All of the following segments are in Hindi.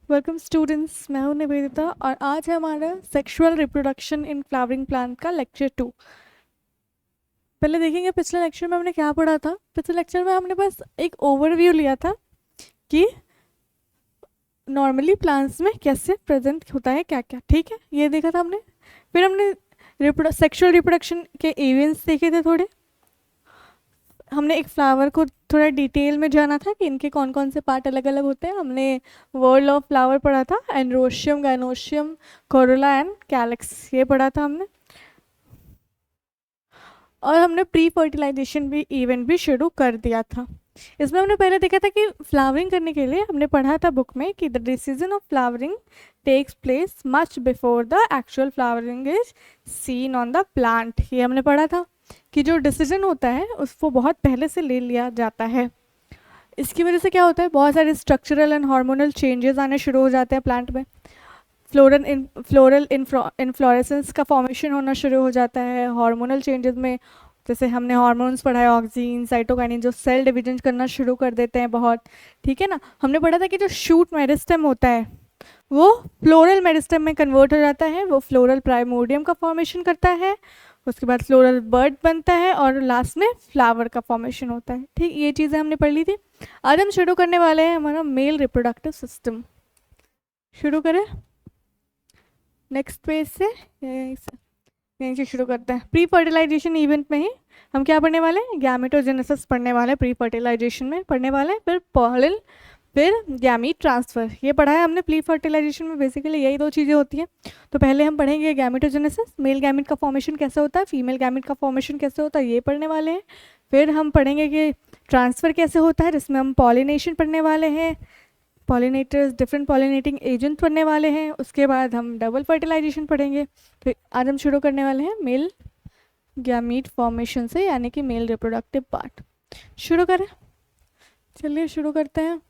वेलकम स्टूडेंट्स, मैं हूं निवेदिता और आज है हमारा sexual reproduction in flowering plant का लेक्चर 2। पहले देखेंगे पिछले लेक्चर में हमने क्या पढ़ा था। पिछले लेक्चर में हमने बस एक ओवरव्यू लिया था कि नॉर्मली प्लांट्स में कैसे प्रेजेंट होता है क्या क्या, ठीक है, ये देखा था हमने। फिर हमने सेक्सुअल रिप्रोडक्शन के इवेंट्स देखे थे थोड़े। हमने एक फ्लावर को थोड़ा डिटेल में जाना था कि इनके कौन कौन से पार्ट अलग अलग होते हैं। हमने वर्ल्ड ऑफ फ्लावर पढ़ा था, androecium, gynoecium, Corolla and calyx, ये पढ़ा था हमने। और हमने प्री फर्टिलाइजेशन भी इवेंट भी शुरू कर दिया था। इसमें हमने पहले देखा था कि फ्लावरिंग करने के लिए हमने पढ़ा था बुक में कि the decision of flowering takes place much before the actual flowering is seen on the plant. ये हमने पढ़ा था कि जो डिसीजन होता है उसको बहुत पहले से ले लिया जाता है। इसकी वजह से क्या होता है, बहुत सारे स्ट्रक्चरल एंड हार्मोनल चेंजेस आने शुरू हो जाते हैं प्लांट में। फ्लोरल इन्फ्लोरेसेंस का फॉर्मेशन होना शुरू हो जाता है। हार्मोनल चेंजेस में जैसे हमने हार्मोन्स पढ़ा है, ऑक्सीन, साइटोकाइनिन, जो सेल डिवीजन करना शुरू कर देते हैं बहुत, ठीक है ना। हमने पढ़ा था कि जो शूट मेरिस्टेम होता है वो फ्लोरल मेरिस्टेम में कन्वर्ट हो जाता है, वो फ्लोरल प्राइमोर्डियम का फॉर्मेशन करता है, उसके बाद फ्लोरल बर्ड बनता है और लास्ट में फ्लावर का फॉर्मेशन होता है। ठीक, ये चीज़ें हमने पढ़ ली थी। आज हम शुरू करने वाले हैं हमारा मेल रिप्रोडक्टिव सिस्टम। शुरू करें नेक्स्ट पेज से, यहीं से शुरू करते हैं। प्री फर्टिलाइजेशन इवेंट में ही हम क्या पढ़ने वाले हैं, गैमेटोजेनेसिस पढ़ने वाले हैं। प्री फर्टिलाइजेशन में पढ़ने वाले हैं, फिर पॉलन, फिर गैमीट ट्रांसफ़र, ये पढ़ा है हमने। प्री फर्टिलाइजेशन में बेसिकली यही दो चीज़ें होती हैं। तो पहले हम पढ़ेंगे गैमेटोजेनेसिस, मेल गैमिट का फॉर्मेशन कैसे होता है, फीमेल गैमिट का फॉर्मेशन कैसे होता है, ये पढ़ने वाले हैं। फिर हम पढ़ेंगे कि ट्रांसफ़र कैसे होता है, जिसमें हम पॉलिनेशन पढ़ने वाले हैं, पॉलिनेटर्स, डिफरेंट पॉलिनेटिंग एजेंट पढ़ने वाले हैं। उसके बाद हम डबल फर्टिलाइजेशन पढ़ेंगे। तो आज हम शुरू करने वाले हैं मेल गैमीट फॉर्मेशन से, यानी कि मेल रिप्रोडक्टिव पार्ट। शुरू करें, चलिए शुरू करते हैं।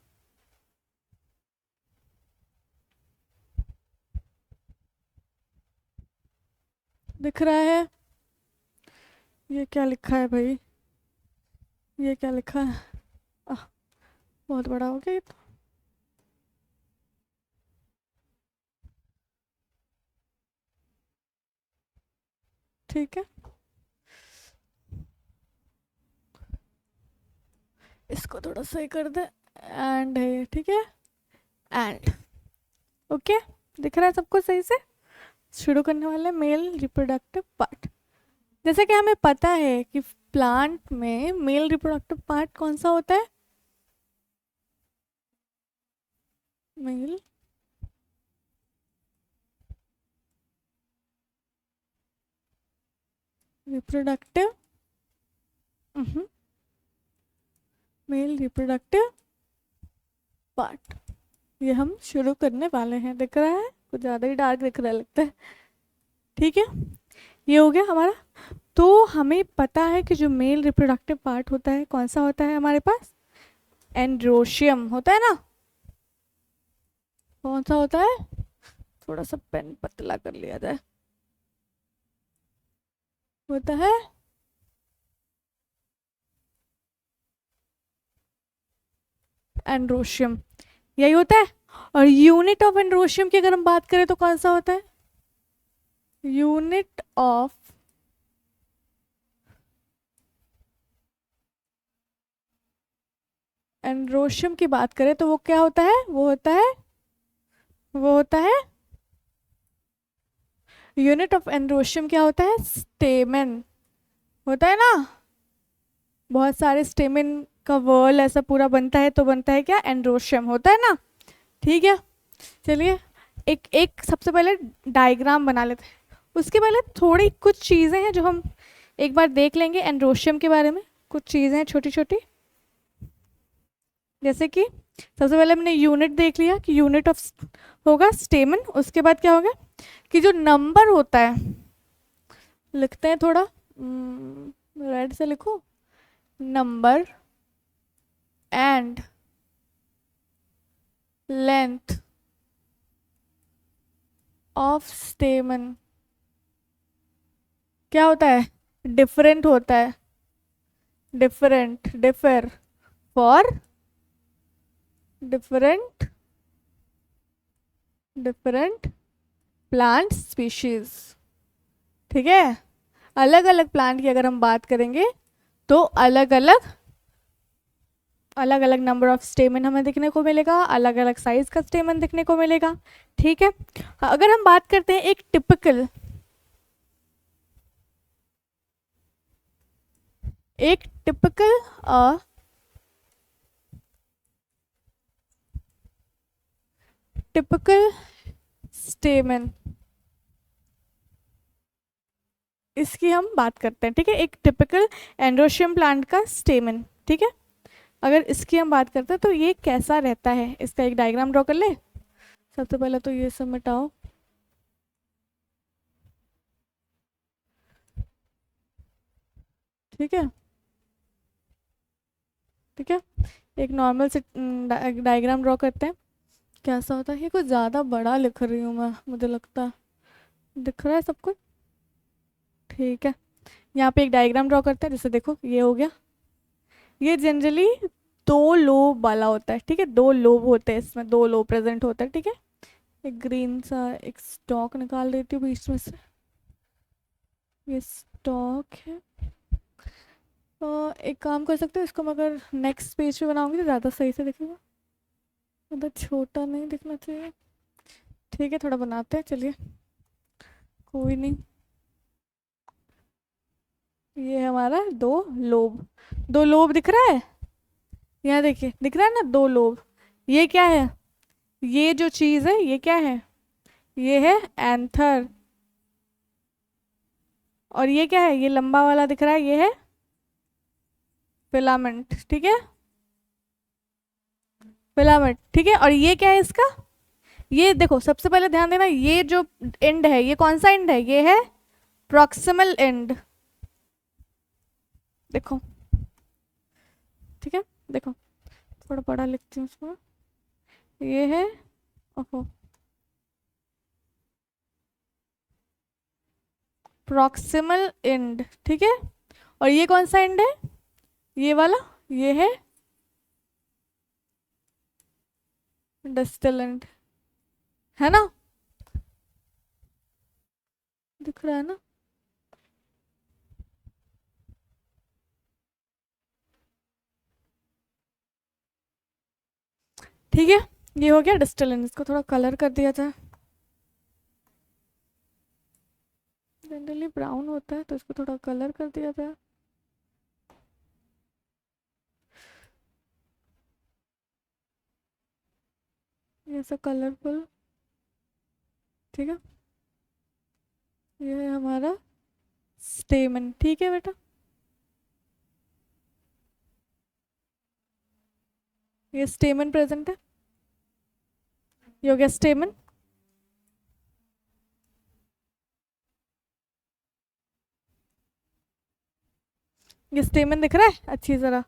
दिख रहा है? ये क्या लिखा है भाई, ये क्या लिखा है? बहुत बड़ा हो गया ये तो। ठीक है, इसको थोड़ा सही कर दे। एंड है, ठीक है, एंड ओके, दिख रहा है सबको सही से। शुरू करने वाले मेल रिप्रोडक्टिव पार्ट। जैसे कि हमें पता है कि प्लांट में मेल रिप्रोडक्टिव पार्ट कौन सा होता है, male reproductive, male reproductive part, ये हम शुरू करने वाले हैं। दिख रहा है, कुछ ज़्यादा ही डार्क दिख रहा है लगता है। ठीक है, ये हो गया हमारा। तो हमें पता है कि जो मेल रिप्रोडक्टिव पार्ट होता है कौन सा होता है हमारे पास, एंड्रोशियम होता है ना। कौन सा होता है, थोड़ा सा पेन पतला कर लिया जाए, होता है एंड्रोशियम, यही होता है। और यूनिट ऑफ एंड्रोशियम की अगर हम बात करें तो कौन सा होता है, यूनिट ऑफ एंड्रोशियम की बात करें तो वो क्या होता है, वो होता है यूनिट ऑफ एंड्रोशियम क्या होता है, स्टेमेन होता है ना। बहुत सारे स्टेमेन का वर्ल ऐसा पूरा बनता है, तो बनता है क्या, एंड्रोशियम होता है ना। ठीक है, चलिए एक एक सबसे पहले डायग्राम बना लेते हैं। उसके पहले थोड़ी कुछ चीज़ें हैं जो हम एक बार देख लेंगे एंड्रोशियम के बारे में। कुछ चीज़ें हैं छोटी छोटी, जैसे कि सबसे पहले हमने यूनिट देख लिया कि यूनिट ऑफ होगा स्टेमन। उसके बाद क्या होगा कि जो नंबर होता है, लिखते हैं थोड़ा रेड से लिखो, नंबर एंड लेंथ ऑफ स्टेमन क्या होता है, डिफरेंट होता है, differ for different different plant species. ठीक है, अलग अलग प्लांट की अगर हम बात करेंगे तो अलग अलग नंबर ऑफ स्टेमन हमें देखने को मिलेगा, अलग अलग साइज का स्टेमन देखने को मिलेगा। ठीक है, अगर हम बात करते हैं एक टिपिकल टिपिकल स्टेमन, इसकी हम बात करते हैं। ठीक है, एक टिपिकल एंड्रोशियम प्लांट का स्टेमन। ठीक है, अगर इसकी हम बात करते हैं तो ये कैसा रहता है, इसका एक डायग्राम ड्रॉ कर ले। सबसे पहले तो ये सब मिटाओ। ठीक है, ठीक है, एक नॉर्मल से डायग्राम ड्रॉ करते हैं, कैसा होता है। ये कुछ ज़्यादा बड़ा लिख रही हूँ मैं, मुझे लगता है दिख रहा है सब कुछ। ठीक है, यहाँ पे एक डायग्राम ड्रॉ करते हैं। जैसे देखो ये हो गया, ये जनरली 2 लोब वाला होता है। ठीक है, 2 लोब होते हैं इसमें, 2 लोब प्रेजेंट होता है। ठीक है, एक ग्रीन सा एक स्टॉक निकाल देती हूँ बीच में से, ये स्टॉक है। एक काम कर सकते हो, इसको मैं अगर नेक्स्ट पेज पे बनाऊंगी तो ज़्यादा सही से दिखेगा, मतलब छोटा नहीं दिखना चाहिए। ठीक है, थोड़ा बनाते हैं, चलिए कोई नहीं। ये हमारा 2 लोब दिख रहा है, यहाँ देखिए दिख रहा है ना 2 लोब। ये क्या है, ये जो चीज़ है ये क्या है, ये है एंथर। और ये क्या है, ये लंबा वाला दिख रहा है, ये है फिलामेंट। ठीक है, फिलामेंट। ठीक है, और ये क्या है इसका, ये देखो सबसे पहले ध्यान देना, ये जो एंड है ये कौन सा एंड है, ये है प्रॉक्सिमल एंड। देखो, ठीक है, देखो थोड़ा बड़ा लिखती हूँ उसमें, ये है, ओहो, प्रॉक्सिमल एंड। ठीक है, और ये कौन सा एंड है, ये वाला, ये है डिस्टल एंड, है ना, दिख रहा है ना। ठीक है, ये हो गया डिस्टल एंड। इसको थोड़ा कलर कर दिया जाए, जनरली ब्राउन होता है तो इसको थोड़ा कलर कर दिया जाए। ये सब कलरफुल। ठीक है, ये है हमारा स्टेमन। ठीक है बेटा, ये स्टेमन प्रेजेंट है, ये हो गया स्टेमन। ये स्टेमन दिख रहा है अच्छी तरह,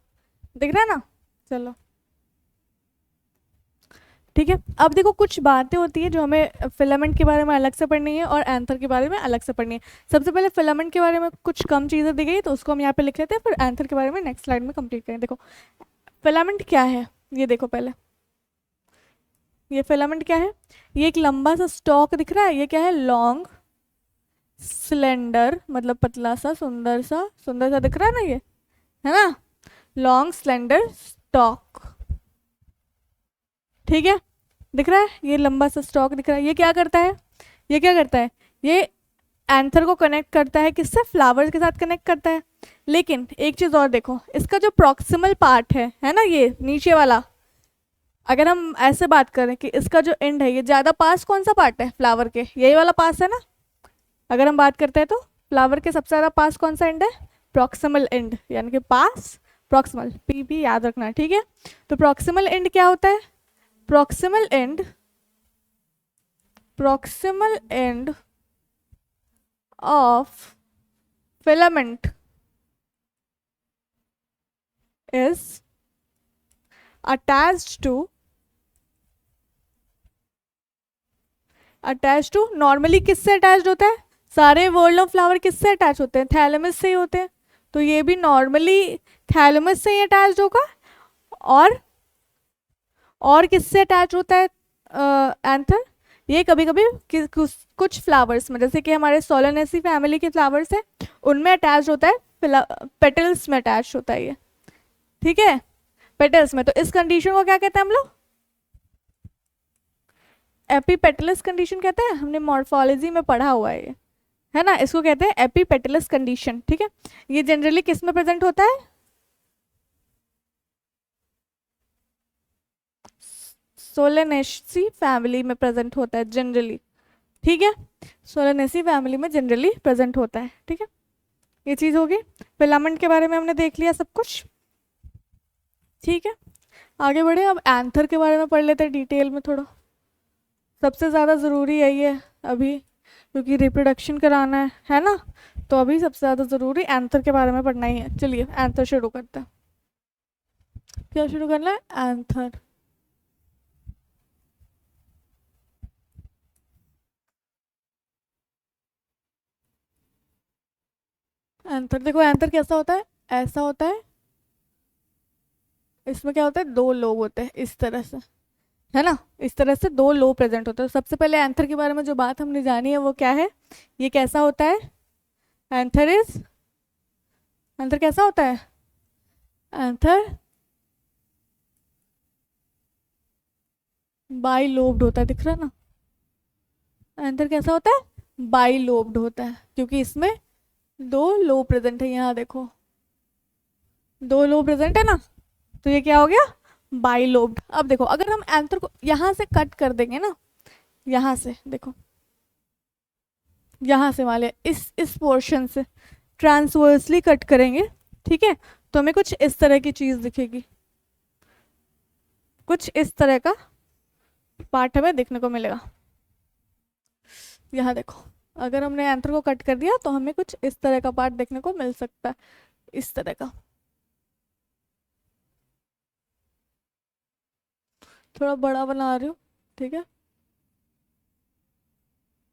दिख रहा है ना। चलो ठीक है, अब देखो कुछ बातें होती है जो हमें फिलामेंट के बारे में अलग से पढ़नी है और एंथर के बारे में अलग से पढ़नी है। सबसे पहले फिलामेंट के बारे में कुछ कम चीज़ें दी गई तो उसको हम यहाँ पे लिख लेते हैं, फिर एंथर के बारे में नेक्स्ट स्लाइड में कंप्लीट करें। देखो फिलामेंट क्या है, ये देखो पहले, ये फिलामेंट क्या है, ये एक लंबा सा स्टॉक दिख रहा है, ये क्या है लॉन्ग स्लेंडर, मतलब पतला सा सुंदर सा दिख रहा है ना, ये है ना लॉन्ग स्लेंडर स्टॉक। ठीक है, दिख रहा है, ये लंबा सा स्टॉक दिख रहा है। ये क्या करता है, ये क्या करता है, ये एंथर को कनेक्ट करता है, किससे, फ्लावर्स के साथ कनेक्ट करता है। लेकिन एक चीज़ और देखो, इसका जो प्रॉक्सिमल पार्ट है ना, ये नीचे वाला, अगर हम ऐसे बात करें कि इसका जो एंड है, ये ज़्यादा पास कौन सा पार्ट है फ्लावर के, यही वाला पास है ना। अगर हम बात करते हैं तो फ्लावर के सबसे ज़्यादा पास कौन सा एंड है, प्रॉक्सिमल एंड, यानी कि पास प्रॉक्सिमल, पी भी याद रखना। ठीक है, तो प्रॉक्सिमल एंड क्या होता है, proximal end of filament is attached to normally किससे अटैच्ड होता है, सारे वर्ल्ड ऑफ फ्लावर किससे अटैच होते हैं, थैलेमस से ही होते हैं, तो ये भी नॉर्मली थैलेमस से ही अटैच्ड होगा। और किससे अटैच होता है एंथर, ये कभी कभी कुछ फ्लावर्स में, जैसे कि हमारे सोलेनेसी फैमिली के फ्लावर्स है, उनमें अटैच होता है, पेटल्स में अटैच होता है ये, ठीक है, पेटल्स में। तो इस कंडीशन को क्या कहते हैं हम लोग? एपीपेटलस कंडीशन कहते हैं, हमने मॉर्फोलॉजी में पढ़ा हुआ है ये, है ना, इसको कहते हैं एपीपेटलस कंडीशन, ठीक है। ये जनरली किस में प्रेजेंट होता है? सोलेनेसी फैमिली में प्रेजेंट होता है जनरली, ठीक है, सोलेनेसी फैमिली में जनरली प्रेजेंट होता है, ठीक है। ये चीज़ होगी। फिलामेंट के बारे में हमने देख लिया सब कुछ, ठीक है। आगे बढ़े, अब एंथर के बारे में पढ़ लेते हैं डिटेल में थोड़ा। सबसे ज़्यादा ज़रूरी है ये अभी, क्योंकि रिप्रोडक्शन कराना है ना, तो अभी सबसे ज़्यादा ज़रूरी एंथर के बारे में पढ़ना ही है। चलिए एंथर शुरू करते हैं। क्या शुरू करना है? एंथर। एंथर देखो, एंथर कैसा होता है? ऐसा होता है, इसमें क्या होता है? दो लोब होते हैं इस तरह से, है ना, इस तरह से दो लोब प्रेजेंट होते हैं। सबसे पहले एंथर के बारे में जो बात हमने जानी है वो क्या है? ये कैसा होता है? एंथर कैसा होता है? एंथर बाई लोब्ड होता है, दिख रहा है ना? एंथर कैसा होता है? बाई लोब्ड होता है, क्योंकि इसमें दो लोब प्रेजेंट है। यहाँ देखो, दो लोब प्रेजेंट है ना, तो ये क्या हो गया? By lobed. अब देखो, अगर हम एंथर को यहाँ से कट कर देंगे ना, यहाँ से देखो, यहाँ से वाले इस पोर्शन से ट्रांसवर्सली कट करेंगे, ठीक है, तो हमें कुछ इस तरह की चीज़ दिखेगी, कुछ इस तरह का पार्ट हमें देखने को मिलेगा। यहाँ देखो, अगर हमने एंथर को कट कर दिया तो हमें कुछ इस तरह का पार्ट देखने को मिल सकता है, इस तरह का। थोड़ा बड़ा बना रही हूँ, ठीक है,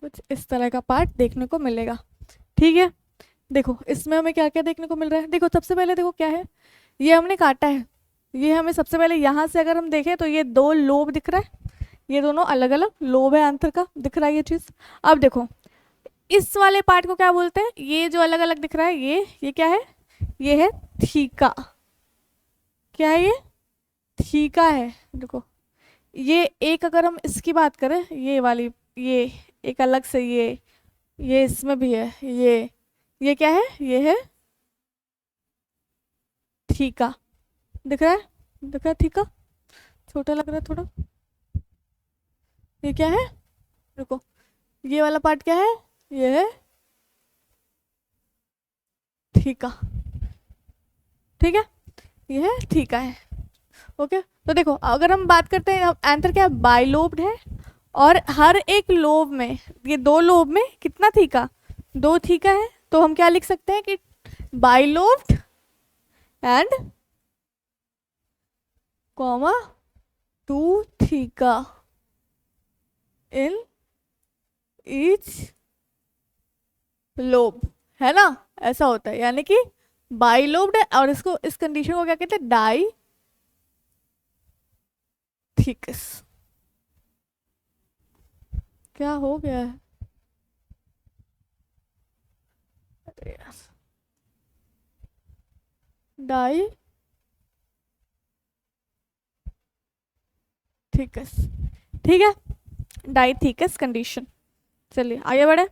कुछ इस तरह का पार्ट देखने को मिलेगा, ठीक है। देखो इसमें हमें क्या क्या देखने को मिल रहा है? देखो सबसे पहले देखो क्या है, ये हमने काटा है, ये हमें सबसे पहले यहाँ से अगर हम देखें तो ये दो लोब दिख रहा है, ये दोनों अलग अलग लोब है एंथर का, दिख रहा है ये चीज़। अब देखो इस वाले पार्ट को क्या बोलते हैं? ये जो अलग अलग दिख रहा है, ये क्या है? ये है थीका। क्या है ये? थीका है। देखो ये एक, अगर हम इसकी बात करें, ये वाली, ये एक अलग से, ये इसमें भी है, ये क्या है? ये है थीका। दिख रहा है? दिख रहा है थीका? छोटा लग रहा है थोड़ा। ये क्या है? रुको, ये वाला पार्ट क्या है? ये है थीका, ठीक है, ये है थीका है, ओके। तो देखो अगर हम बात करते हैं, एंथर क्या बाइलोब्ड है, और हर एक लोब में, ये दो लोब में कितना थीका? दो थीका है। तो हम क्या लिख सकते हैं कि bilobed and comma two theca in each lobe, है ना, ऐसा होता है, यानी कि बाइलोब्ड है, और इसको, इस कंडीशन को क्या कहते हैं? डाई थीकस। क्या हो गया है? अरे यार, डाई थीकस, ठीक है, डाई थीकस कंडीशन। चलिए आगे बढ़े।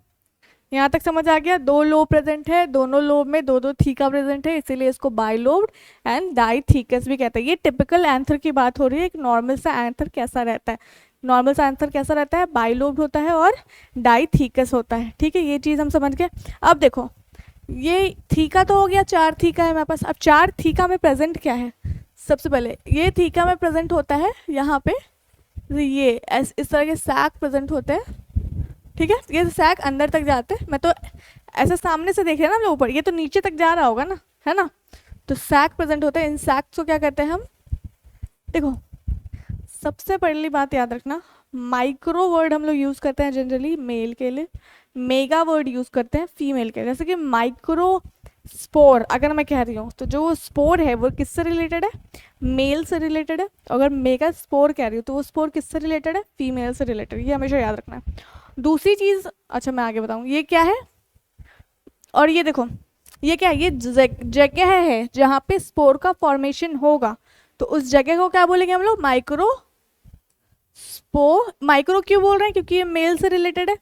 यहाँ तक समझ आ गया? दो लोब प्रेजेंट है, दोनों लोब में दो दो थीका प्रेजेंट है, इसीलिए इसको बाइलोब्ड एंड डाइथीकस भी कहते हैं। ये टिपिकल एंथर की बात हो रही है। एक नॉर्मल सा एंथर कैसा रहता है? नॉर्मल सा एंथर कैसा रहता है? बाइलोब्ड होता है और डाइथीकस होता है, ठीक है, ये चीज़ हम समझ गए। अब देखो, ये थीका तो हो गया, चार थीका है मेरे पास। अब चार थीका में प्रेजेंट क्या है? सबसे पहले ये थीका में प्रेजेंट होता है यहाँ पे, ये इस तरह के सैक प्रेजेंट होते हैं, ठीक है, ये सैक अंदर तक जाते हैं। मैं तो ऐसे सामने से देख रहे हैं ना हम लोग ऊपर, ये तो नीचे तक जा रहा होगा ना, है ना, तो सैक प्रेजेंट होते हैं। इन सैक्स को क्या कहते हैं हम? देखो सबसे पहली बात याद रखना, माइक्रो वर्ड हम लोग यूज़ करते हैं जनरली मेल के लिए, मेगा वर्ड यूज़ करते हैं फीमेल के लिए। जैसे कि माइक्रो स्पोर अगर मैं कह रही हूँ तो जो स्पोर है वो किससे रिलेटेड है, मेल से रिलेटेड है। अगर मेगा स्पोर कह रही हूँ तो वो स्पोर किससे रिलेटेड है, फीमेल से रिलेटेड, ये हमेशा याद रखना है। दूसरी चीज, अच्छा मैं आगे बताऊँ ये क्या है, और ये देखो ये क्या है, ये जगह है जहाँ पे स्पोर का फॉर्मेशन होगा, तो उस जगह को क्या बोलेंगे हम लोग, माइक्रो स्पो। माइक्रो क्यों बोल रहे हैं, क्योंकि ये मेल से रिलेटेड है,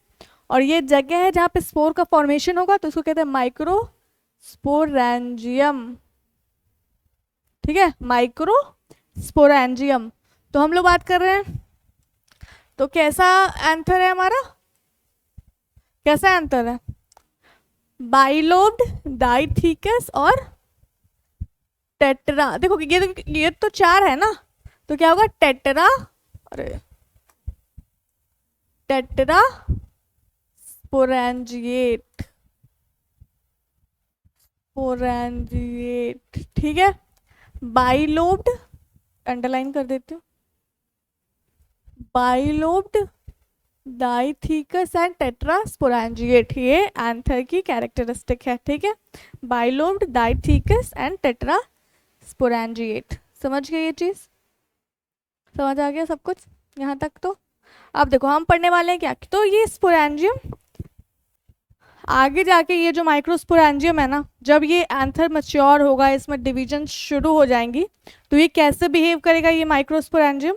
और ये जगह है जहाँ पे स्पोर का फॉर्मेशन होगा, तो उसको कहते हैं माइक्रो स्पोरेंजियम। ठीक है, माइक्रो स्पोरेंजियम। तो हम लोग बात कर रहे हैं, तो कैसा एंथर है हमारा, कैसा एंथर है, बाइलोब्ड, डाइथिकस और टेट्रा। देखो ये तो चार है ना, तो क्या होगा टेट्रा, अरे टेट्रा स्पोरेंजिएट, स्पोरेंजिएट। ठीक है, बाइलोब्ड, अंडरलाइन कर देती हूँ, बाइलोब्ड डाइथिकस एंड टेट्रास्पोरेंजिएट, ये एंथर की कैरेक्टरिस्टिक है। ठीक है, बाइलोब्ड डाइथिकस एंड टेट्रास्पोरेंजिएट। समझ गए ये चीज, समझ आ गया सब कुछ यहाँ तक। तो अब देखो हम पढ़ने वाले हैं क्या, तो ये स्पोरेंजियम आगे जाके, ये जो माइक्रोस्पोरेंजियम है ना, जब ये एंथर मैच्योर होगा, इसमें डिवीजन शुरू हो जाएंगी, तो ये कैसे बिहेव करेगा ये माइक्रोस्पोरेंजियम,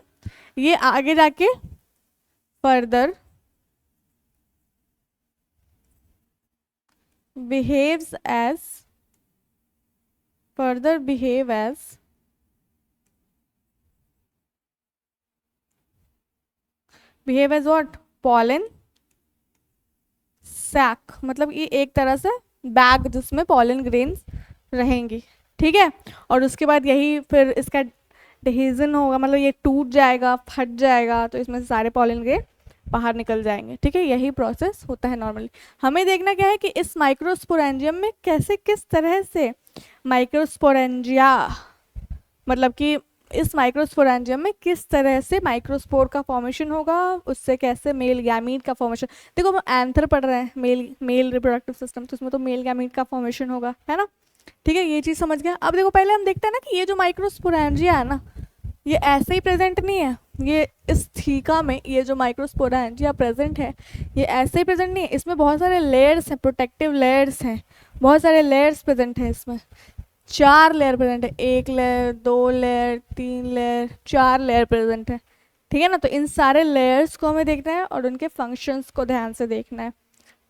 ये आगे जाके further behaves as further behave as behave as what, pollen sac, मतलब ये एक तरह से बैग जिसमें पॉलन ग्रेन्स रहेंगी। ठीक है, और उसके बाद यही फिर इसका डिहीजन होगा, मतलब ये टूट जाएगा, फट जाएगा, तो इसमें से सारे पॉलन ग्रेन बाहर निकल जाएंगे। ठीक है, यही प्रोसेस होता है नॉर्मली। हमें देखना क्या है कि इस माइक्रोस्पोरेंजियम में कैसे, किस तरह से माइक्रोस्पोरेंजिया, मतलब कि इस माइक्रोस्पोरेंजियम में किस तरह से माइक्रोस्पोर का फॉर्मेशन होगा, उससे कैसे मेल गैमीट का फॉर्मेशन। देखो हम एंथर पढ़ रहे हैं, मेल मेल रिप्रोडक्टिव सिस्टम, तो उसमें तो मेल गैमीट का फॉर्मेशन होगा, है ना। ठीक है, ये चीज़ समझ गया। अब देखो पहले हम देखते हैं ना कि ये जो माइक्रोस्पोरेंजिया है ना, ये ऐसे ही प्रेजेंट नहीं है, ये इस थीका में ये जो माइक्रोस्पोरेंजिया प्रेजेंट है, ये ऐसे ही प्रेजेंट नहीं है, इसमें बहुत सारे लेयर्स हैं, प्रोटेक्टिव लेयर्स हैं, बहुत सारे लेयर्स प्रेजेंट हैं इसमें। चार लेयर प्रेजेंट है, एक लेयर, दो लेयर, तीन लेयर, चार लेयर प्रेजेंट है। ठीक है ना, तो इन सारे लेयर्स को हमें देखना है और उनके फंक्शंस को ध्यान से देखना है।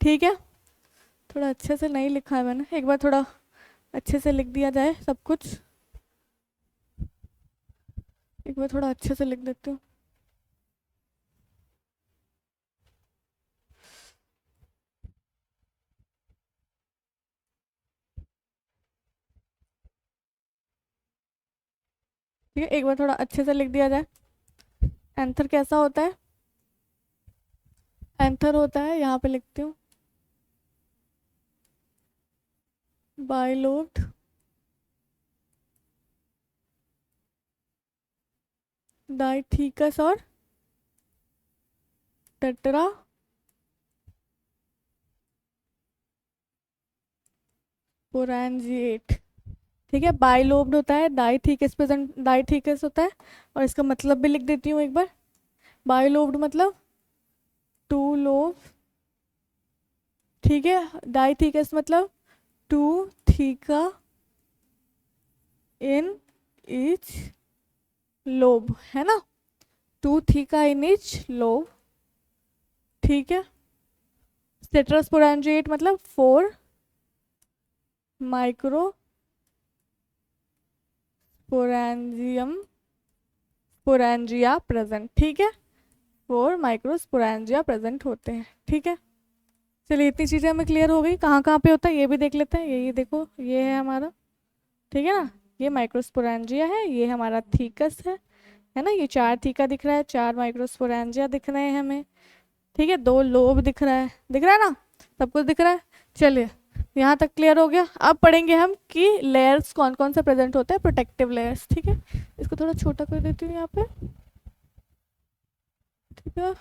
ठीक है, थोड़ा अच्छे से नहीं लिखा है मैंने, एक बार थोड़ा अच्छे से लिख दिया जाए सब कुछ, एक बार थोड़ा अच्छे से लिख देती हूँ। ठीक है, एक बार थोड़ा अच्छे से लिख दिया जाए। एंथर कैसा होता है, एंथर होता है, यहाँ पे लिखती हूँ, बाइलोब्ड डाइथिकस और टेट्रा स्पोरेंजिएट। ठीक है, बाइलोब्ड होता है, डाइथिकस प्रेजेंट, डाइथिकस होता है, और इसका मतलब भी लिख देती हूँ एक बार। बाइलोब्ड मतलब टू लोब, ठीक है, डाइथिकस मतलब two theca in each lobe, है ना, two theca in each lobe. ठीक है, टेट्रास्पोरेंजिएट मतलब four microsporangium, sporangia present. ठीक है, फोर माइक्रोस्पोरेंजिया प्रेजेंट होते हैं। ठीक है, चलिए इतनी चीज़ें हमें क्लियर हो गई। कहाँ कहाँ पे होता है ये भी देख लेते हैं। ये देखो ये है हमारा, ठीक है ना, ये माइक्रोस्पोरेंजिया है, ये हमारा थीकस है ना, ये चार थीका दिख रहा है, चार माइक्रोस्पोरेंजिया दिख रहे हैं हमें। ठीक है, दो लोब दिख रहा है, दिख रहा है ना, सब कुछ दिख रहा है। चलिए यहाँ तक क्लियर हो गया। अब पढ़ेंगे हम कि लेयर्स कौन कौन से प्रेजेंट होते हैं, प्रोटेक्टिव लेयर्स। ठीक है, इसको थोड़ा छोटा कर देती हूँ यहाँ पे। ठीक है,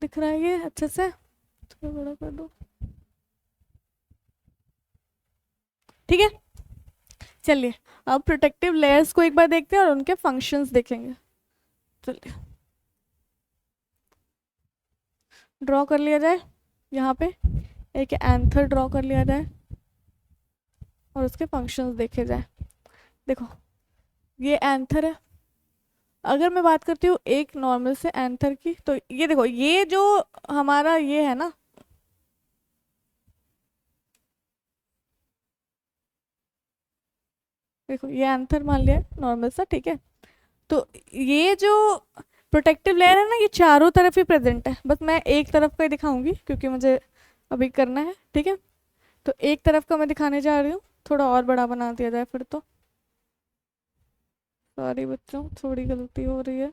दिख रहा है ये अच्छे से? थोड़ा बड़ा कर दो, ठीक है। चलिए अब प्रोटेक्टिव लेयर्स को एक बार देखते हैं और उनके फंक्शंस देखेंगे। चलिए ड्रॉ कर लिया जाए, यहाँ पे एक एंथर ड्रॉ कर लिया जाए और उसके फंक्शंस देखे जाए। देखो ये एंथर है। अगर मैं बात करती हूँ एक नॉर्मल से एंथर की, तो ये देखो ये जो हमारा ये है ना, देखो ये एंथर मान लिया नॉर्मल सा, ठीक है। तो ये जो प्रोटेक्टिव लेयर है ना, ये चारों तरफ ही प्रेजेंट है। बस मैं एक तरफ का ही दिखाऊंगी क्योंकि मुझे अभी करना है, ठीक है। तो एक तरफ का मैं दिखाने जा रही हूँ, थोड़ा और बड़ा बना दिया जाए फिर तो। सॉरी बच्चों, थोड़ी गलती हो रही है,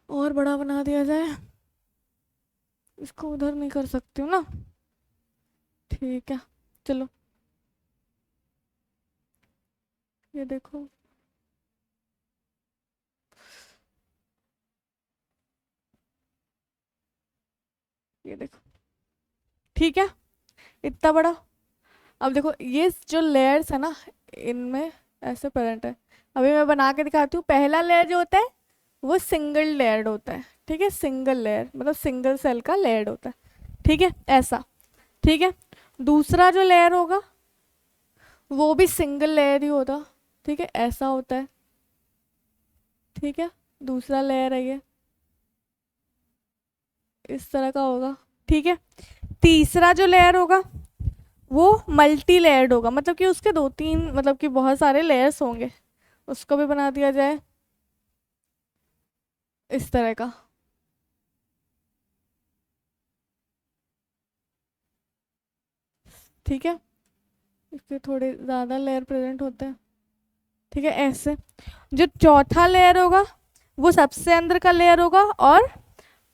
और बड़ा बना दिया जाए। इसको उधर नहीं कर सकती हूँ ना, ठीक है। चलो ये देखो, ये देखो, ठीक है, इतना बड़ा। अब देखो ये जो लेयर्स है ना, इनमें ऐसे प्रेजेंट है। अभी मैं बना के दिखाती हूँ। पहला लेयर जो होता है वो सिंगल लेयर्ड होता है, ठीक है। सिंगल लेयर मतलब सिंगल सेल का लेयर्ड होता है, ठीक है, ऐसा, ठीक है। दूसरा जो लेयर होगा वो भी सिंगल लेयर ही होता, ठीक है, ऐसा होता है, ठीक है। दूसरा लेयर है ये, इस तरह का होगा, ठीक है। तीसरा जो लेयर होगा वो मल्टी लेयर्ड होगा, मतलब कि उसके दो तीन, मतलब कि बहुत सारे लेयर्स होंगे। उसको भी बना दिया जाए इस तरह का, ठीक है। इसके थोड़े ज़्यादा लेयर प्रेजेंट होते हैं, ठीक है, ऐसे। जो चौथा लेयर होगा वो सबसे अंदर का लेयर होगा और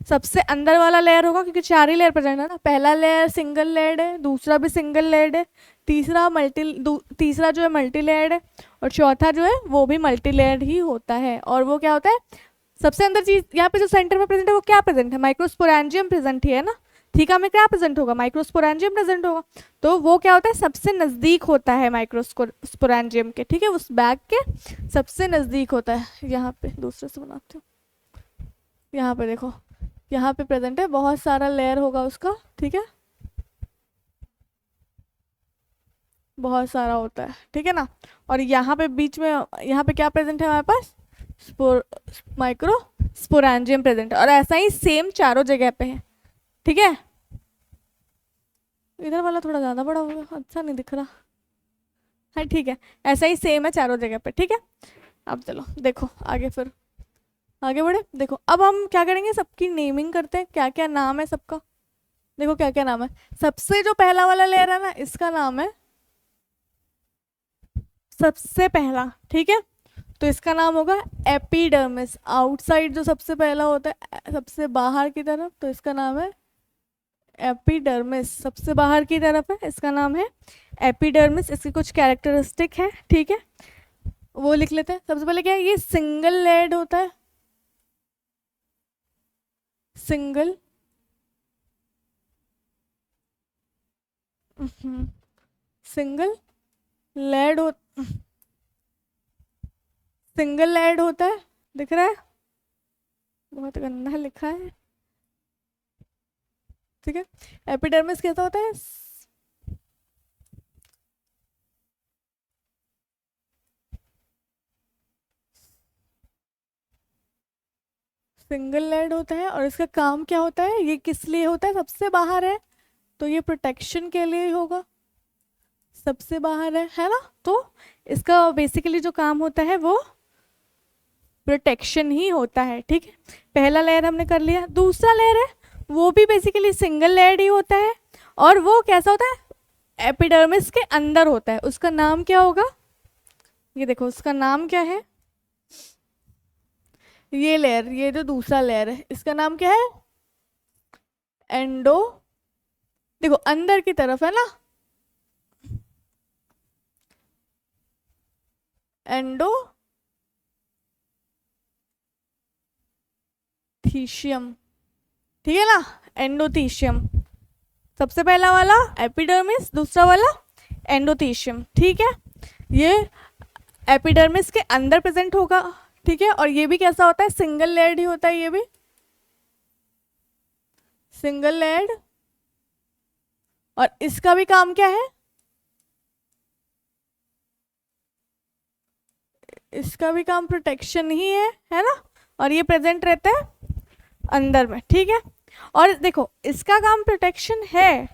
सबसे अंदर वाला लेयर होगा, क्योंकि चार ही लेयर प्रेजेंट है ना। पहला लेयर सिंगल लेयर्ड है, दूसरा भी सिंगल लेयर्ड है, तीसरा जो है मल्टी लेयर्ड है, और चौथा जो है वो भी मल्टी लेयर्ड ही होता है। और वो क्या होता है, सबसे अंदर चीज यहाँ पे जो सेंटर में प्रेजेंट है वो क्या प्रेजेंट है, माइक्रोस्पोरेंजियम प्रेजेंट ही है ना। थीका में क्या प्रेजेंट होगा, माइक्रोस्पोरेंजियम प्रेजेंट होगा। तो वो क्या होता है, सबसे नजदीक होता है माइक्रोस्पोरेंजियम के, ठीक है, उस बैग के सबसे नजदीक होता है। यहाँ पे दूसरे से बनाती हूँ, यहाँ पे देखो, यहाँ पे प्रेजेंट है, बहुत सारा लेयर होगा उसका, ठीक है, बहुत सारा होता है, ठीक है ना। और यहाँ पे बीच में, यहाँ पे क्या प्रेजेंट है हमारे पास, स्पोर माइक्रो स्पोरेंजियम प्रेजेंट है। और ऐसा ही सेम चारों जगह पे है, ठीक है। इधर वाला थोड़ा ज़्यादा बड़ा हो गया, अच्छा नहीं दिख रहा, हाँ ठीक है, ऐसा ही सेम है चारों जगह पे, ठीक है। अब चलो देखो आगे, फिर आगे बढ़े। देखो अब हम क्या करेंगे, सबकी नेमिंग करते हैं, क्या क्या नाम है सबका। देखो क्या क्या नाम है। सबसे जो पहला वाला लेयर है ना, इसका नाम है सबसे पहला, ठीक है। तो इसका नाम होगा एपिडर्मिस। आउटसाइड जो सबसे पहला होता है, सबसे बाहर की तरफ, तो इसका नाम है एपिडर्मिस। सबसे बाहर की तरफ है, इसका नाम है एपिडर्मिस। इसकी कुछ कैरेक्टरिस्टिक है, ठीक है, वो लिख लेते हैं। सबसे पहले क्या है, ये सिंगल लेयर्ड होता है, सिंगल, सिंगल लेयर्ड हो, सिंगल लेयर्ड होता है, दिख रहा है, बहुत गंदा लिखा है, ठीक है। एपिडर्मिस कैसा होता है, सिंगल लेयर्ड होता है। और इसका काम क्या होता है, ये किस लिए होता है, सबसे बाहर है तो ये प्रोटेक्शन के लिए ही होगा, सबसे बाहर है ना। तो इसका बेसिकली जो काम होता है वो प्रोटेक्शन ही होता है, ठीक है। पहला लेयर हमने कर लिया। दूसरा लेयर है वो भी बेसिकली सिंगल लेयर ही होता है, और वो कैसा होता है, एपिडर्मिस के अंदर होता है। उसका नाम क्या होगा, ये देखो उसका नाम क्या है, ये लेयर, ये जो दूसरा लेयर है इसका नाम क्या है, एंडो। देखो अंदर की तरफ है ना, एंडो एंडोथीशियम, ठीक है ना, एंडोथीशियम। सबसे पहला वाला एपिडर्मिस, दूसरा वाला एंडोथीशियम, ठीक है। ये एपिडर्मिस के अंदर प्रेजेंट होगा, ठीक है। और ये भी कैसा होता है, सिंगल लेयर्ड ही होता है, ये भी सिंगल लेयर्ड। और इसका भी काम क्या है, इसका भी काम प्रोटेक्शन ही है ना। और ये प्रेजेंट रहता है अंदर में, ठीक है। और देखो इसका काम प्रोटेक्शन है,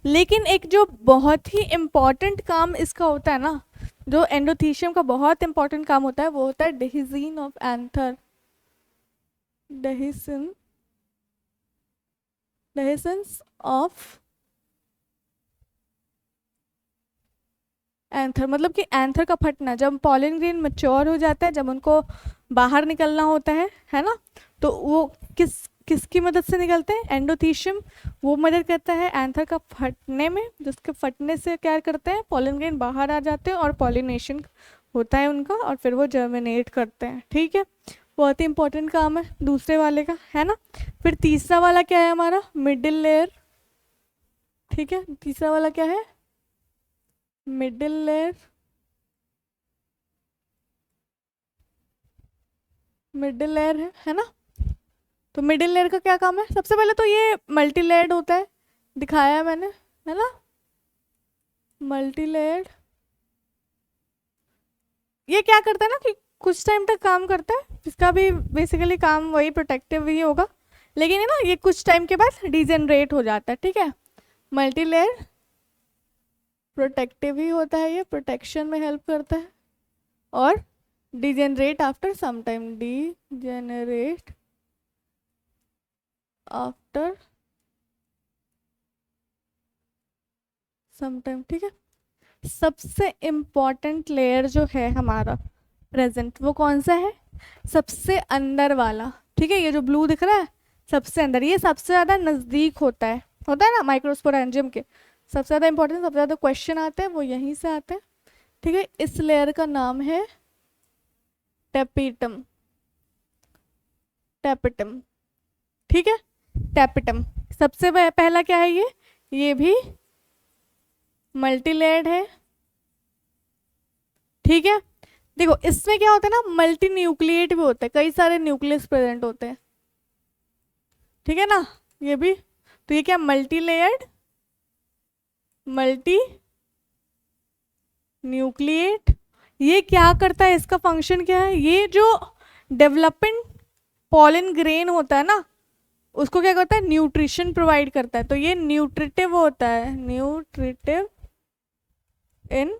लेकिन एक जो बहुत ही इम्पॉर्टेंट काम इसका होता है ना, जो एंडोथीशियम का बहुत इंपॉर्टेंट काम होता है, वो होता है dehiscence of anther, dehiscence of anther, मतलब कि एंथर का फटना। जब पॉलन ग्रेन मैच्योर हो जाता है, जब उनको बाहर निकलना होता है ना, तो वो किसकी मदद से निकलते हैं, एंडोथीशियम वो मदद करता है एंथर का फटने में, जिसके फटने से क्या करते हैं, पॉलन ग्रेन बाहर आ जाते हैं और पॉलिनेशन होता है उनका, और फिर वो जर्मिनेट करते हैं, ठीक है। बहुत ही इंपॉर्टेंट काम है दूसरे वाले का, है ना। फिर तीसरा वाला क्या है हमारा, मिडिल लेयर, ठीक है। तीसरा वाला क्या है, मिडिल लेयर, मिडिल लेयर है ना। तो मिडिल लेयर का क्या काम है, सबसे पहले तो ये मल्टी लेयर्ड होता है, दिखाया है मैंने, है ना, मल्टी लेयर्ड। ये क्या करता है ना कि कुछ टाइम तक काम करता है, इसका भी बेसिकली काम वही प्रोटेक्टिव ही होगा, लेकिन है ना ये कुछ टाइम के बाद डिजेनरेट हो जाता है, ठीक है। मल्टी लेयर प्रोटेक्टिव ही होता है, ये प्रोटेक्शन में हेल्प करता है। और degenerate after some time, degenerate after some time, ठीक है। सबसे इम्पॉर्टेंट लेयर जो है हमारा प्रेजेंट, वो कौन सा है, सबसे अंदर वाला, ठीक है। ये जो ब्लू दिख रहा है सबसे अंदर, ये सबसे ज़्यादा नज़दीक होता है ना माइक्रोस्पोरेंजियम के। सबसे ज़्यादा इंपॉर्टेंट, सबसे ज़्यादा क्वेश्चन आते हैं वो यहीं से आते हैं, ठीक है। इस लेयर का नाम है टेपिटम, टेपिटम, ठीक है। टेपिटम सबसे पहला क्या है, ये भी मल्टी लेयर्ड है, ठीक है। देखो इसमें क्या होता है ना, मल्टी न्यूक्लिएट भी होते हैं, कई सारे न्यूक्लियस प्रेजेंट होते हैं, ठीक है ना। ये भी, तो ये क्या, मल्टी लेयर्ड, मल्टी न्यूक्लिएट। ये क्या करता है, इसका फंक्शन क्या है, ये जो डेवलपिंग पॉलन ग्रेन होता है ना, उसको क्या करता है, न्यूट्रिशन प्रोवाइड करता है। तो ये न्यूट्रिटिव होता है, न्यूट्रिटिव इन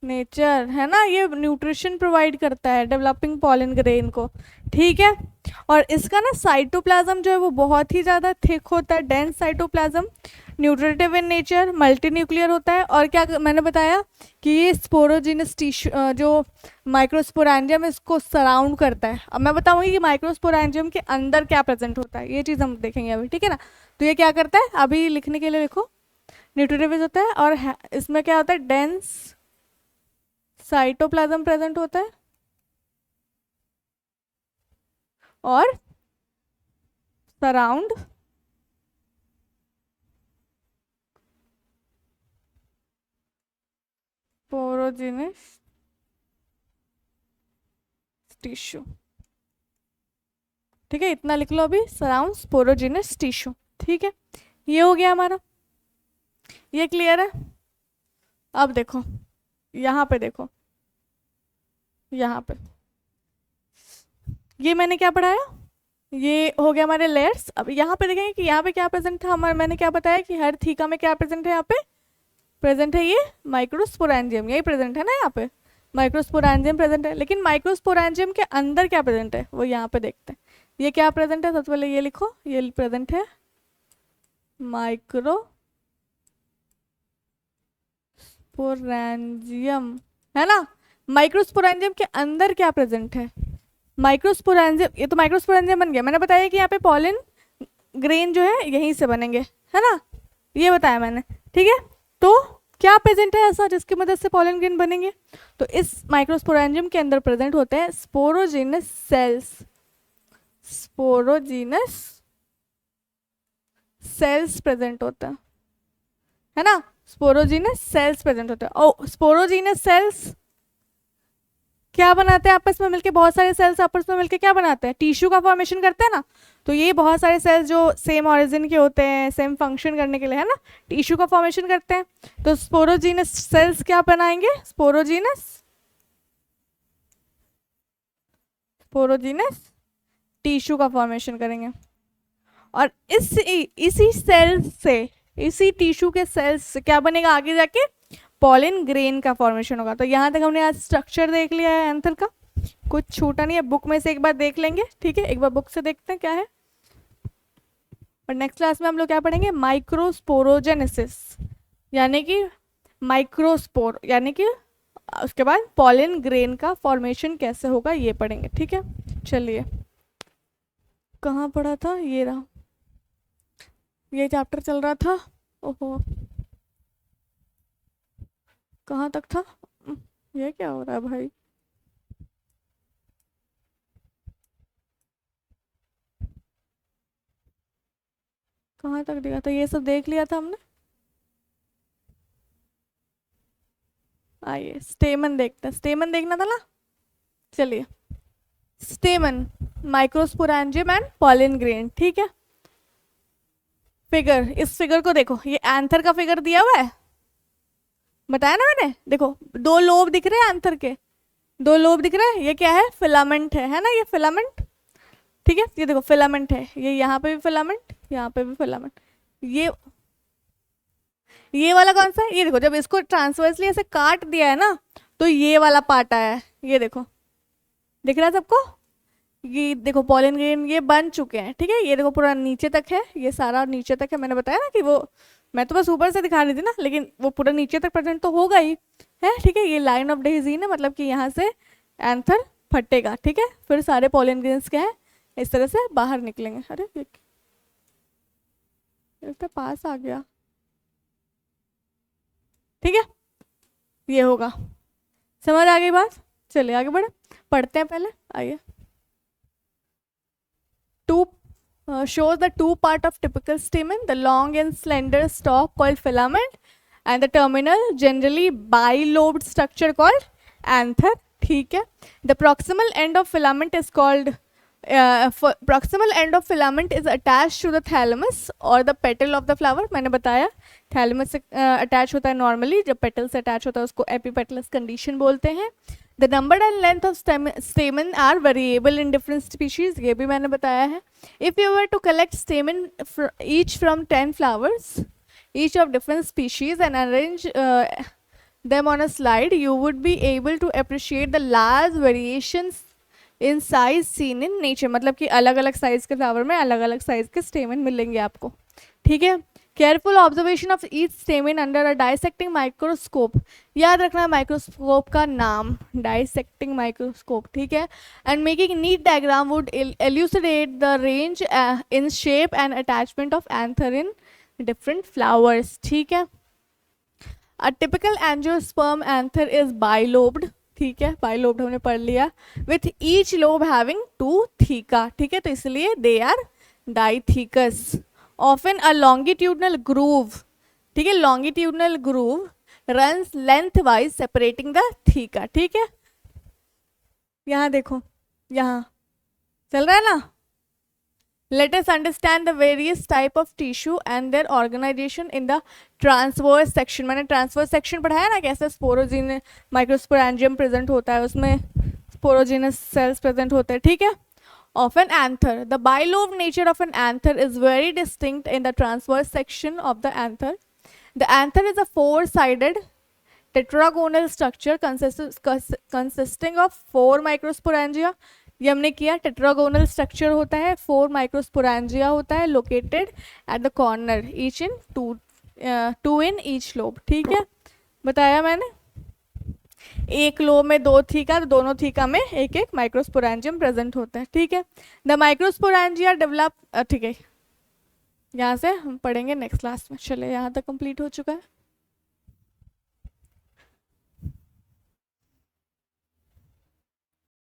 नेचर, है ना। ये न्यूट्रिशन प्रोवाइड करता है डेवलपिंग पॉलन ग्रेन को, ठीक है। और इसका ना साइटोप्लाज्म जो है वो बहुत ही ज़्यादा थिक होता है, dense cytoplasm, nutritive in nature, multi nuclear होता है। और क्या मैंने बताया कि ये स्पोरोजिनस टिश्यू जो माइक्रोस्पोरेंजियम इसको सराउंड करता है। अब मैं बताऊंगी कि माइक्रोस्पोरेंजियम के अंदर क्या प्रेजेंट होता है, ये चीज़ हम देखेंगे अभी, ठीक है ना। तो ये क्या करता है, अभी लिखने के लिए लिखो, न्यूट्रिटिव होता है, और इसमें क्या होता है, डेंस साइटोप्लाज्म प्रेजेंट होता है, और सराउंड स्पोरोजिनस टिश्यू, ठीक है। इतना लिख लो अभी, सराउंड स्पोरोजिनस टिश्यू, ठीक है। ये हो गया हमारा, ये क्लियर है। अब देखो यहाँ पे, देखो यहाँ पे, ये मैंने क्या पढ़ाया, ये हो गया हमारे लेयर्स। अब यहाँ पे देखेंगे कि यहाँ पे क्या प्रेजेंट था हमारे, मैंने क्या बताया कि हर थीका में क्या प्रेजेंट है, यहाँ पे प्रेजेंट है ये माइक्रोस्पोरेंजियम, यही प्रेजेंट है ना, यहाँ पे माइक्रोस्पोरेंजियम प्रेजेंट है। लेकिन माइक्रोस्पोरेंजियम के अंदर क्या प्रेजेंट है वो यहाँ पे देखते हैं। ये क्या प्रेजेंट है, सबसे पहले ये लिखो, ये प्रेजेंट है माइक्रोस्पोरेंजियम, है ना। माइक्रोस्पोरेंजियम के अंदर क्या प्रेजेंट है, माइक्रोस्पोरेंजियम, ये तो माइक्रोस्पोरेंजियम बन गया। मैंने बताया कि यहाँ पे पॉलन ग्रेन जो है यहीं से बनेंगे, है ना, ये बताया मैंने, ठीक है। तो क्या प्रेजेंट है ऐसा जिसकी मदद से पॉलन ग्रेन बनेंगे, तो इस माइक्रोस्पोरेंजियम के अंदर प्रेजेंट होते हैं sporogenous sales, sporogenous cells present होता है ना, स्पोरोजीनस सेल्स प्रेजेंट होता है। ओ स्पोरोजीनस सेल्स क्या बनाते हैं आपस में मिलके, बहुत सारे सेल्स आपस में मिलके क्या बनाते हैं, टिश्यू का फॉर्मेशन करते हैं ना। तो ये बहुत सारे सेल्स जो सेम ऑरिजिन के होते हैं, सेम फंक्शन करने के लिए, है ना, टिश्यू का फॉर्मेशन करते हैं। तो स्पोरोजीनस सेल्स क्या बनाएंगे, स्पोरोजीनस टिश्यू का फॉर्मेशन करेंगे। और इसी सेल्स से, इसी टिश्यू के सेल्स से क्या बनेगा आगे जाके, पॉलन ग्रेन का फॉर्मेशन होगा। तो यहाँ तक हमने आज स्ट्रक्चर देख लिया है एंथर का, कुछ छूटा नहीं है। बुक में से एक बार देख लेंगे, ठीक है, एक बार बुक से देखते हैं क्या है। और नेक्स्ट क्लास में हम लोग क्या पढ़ेंगे, माइक्रोस्पोरोजेनेसिस, यानी कि माइक्रोस्पोर, यानी कि उसके बाद पॉलन ग्रेन का फॉर्मेशन कैसे होगा ये पढ़ेंगे, ठीक है। चलिए कहाँ पढ़ा था, ये रहा, ये चैप्टर चल रहा था। ओहो कहाँ तक था, ये क्या हो रहा है भाई, कहाँ तक दिया था, ये सब देख लिया था हमने। आइए स्टेमन देखते हैं, स्टेमन देखना था ना। चलिए स्टेमन, माइक्रोस्पोरेंजियम एंड पॉलन ग्रेन, ठीक है। फिगर, इस फिगर को देखो, ये एंथर का फिगर दिया हुआ है, बताया ना मैंने। देखो दो लोब दिख रहे हैं एंथर के, दो लोब दिख रहे हैं, ये क्या है, फिलामेंट है ना, ये फिलामेंट, ठीक है। ये देखो फिलामेंट है, ये यहाँ पे भी फिलामेंट, यहाँ पे भी फिलामेंट। ये वाला कौन सा है, ये देखो, जब इसको ट्रांसवर्सली ऐसे काट दिया है ना, तो ये वाला पार्ट आया है, ये देखो, दिख रहा है सबको। ये देखो पॉलन ग्रेन ये बन चुके हैं, ठीक है। ये देखो पूरा नीचे तक है, ये सारा नीचे तक है, मैंने बताया ना कि वो, मैं तो बस ऊपर से दिखा रही थी ना, लेकिन वो पूरा नीचे तक प्रेजेंट तो होगा ही है, ठीक है। ये लाइन ऑफ डेजीन है, मतलब कि यहाँ से एंथर फटेगा, ठीक है। फिर सारे पॉलन ग्रेन्स क्या है, इस तरह से बाहर निकलेंगे। अरे तो पास आ गया, ठीक है, ये होगा। समझ आ गई बात, चलिए आगे बढ़े, पढ़ते हैं पहले, आइए। Shows the two part of typical stamen, the long and slender stalk called filament and the terminal generally bilobed structure called anther, ठीक है। The proximal end of filament is called proximal end of filament is attached to the thalamus or the petal of the flower, मैंने बताया थैलेमस से अटैच होता है नॉर्मली, जब पेटल से अटैच होता है उसको एपिपेटलस कंडीशन बोलते हैं। The number and length of stamen are variable in different species, ये भी मैंने बताया है। If you were to collect stamen each from 10 flowers, each of different species, and arrange them on a slide, you would be able to appreciate the large variations in size seen in nature, मतलब कि अलग अलग साइज के फ्लावर में अलग अलग साइज के स्टेमन मिलेंगे आपको, ठीक है। Careful observation of each stamen under a dissecting microscope, याद रखना माइक्रोस्कोप का नाम, डाइसेक्टिंग माइक्रोस्कोप, ठीक है। And making neat diagram would elucidate the range in shape and attachment of anther in different flowers, ठीक है। A typical angiosperm anther is bilobed, ठीक है, बाइलोब्ड हमने पढ़ लिया, with each lobe having 2 theca, ठीक है, तो इसलिए they are dithecous. Often a longitudinal groove, ठीक है, longitudinal groove runs length wise separating the theca, ठीक है। यहाँ देखो, यहाँ चल रहा है ना। Let us understand the various type of tissue and their organization in the transverse section, मैंने transverse section पढ़ाया ना, कैसे स्पोरोजीन माइक्रोस्पोरेंजियम प्रेजेंट होता है, उसमें स्पोरोजीनस सेल्स प्रेजेंट होते हैं, ठीक है। Of an anther, the bilobed nature of an anther is very distinct in the transverse section of the anther. The anther is a 4-sided tetragonal structure consisting of 4 microsporangia, ये हमने किया, टेट्रागोनल स्ट्रक्चर होता है, 4 माइक्रोस्पोरेंजिया होता है, located at the corner, each in 2 in each lobe, ठीक है, बताया मैंने। एक लोब में 2 थीका, तो दोनों थीका में एक एक माइक्रोस्पोरेंजियम प्रेजेंट होता है, ठीक है। द माइक्रोस्पोरेंजिया डेवलप, ठीक है, यहाँ से हम पढ़ेंगे नेक्स्ट क्लास में। चले यहाँ तक कंप्लीट हो चुका है।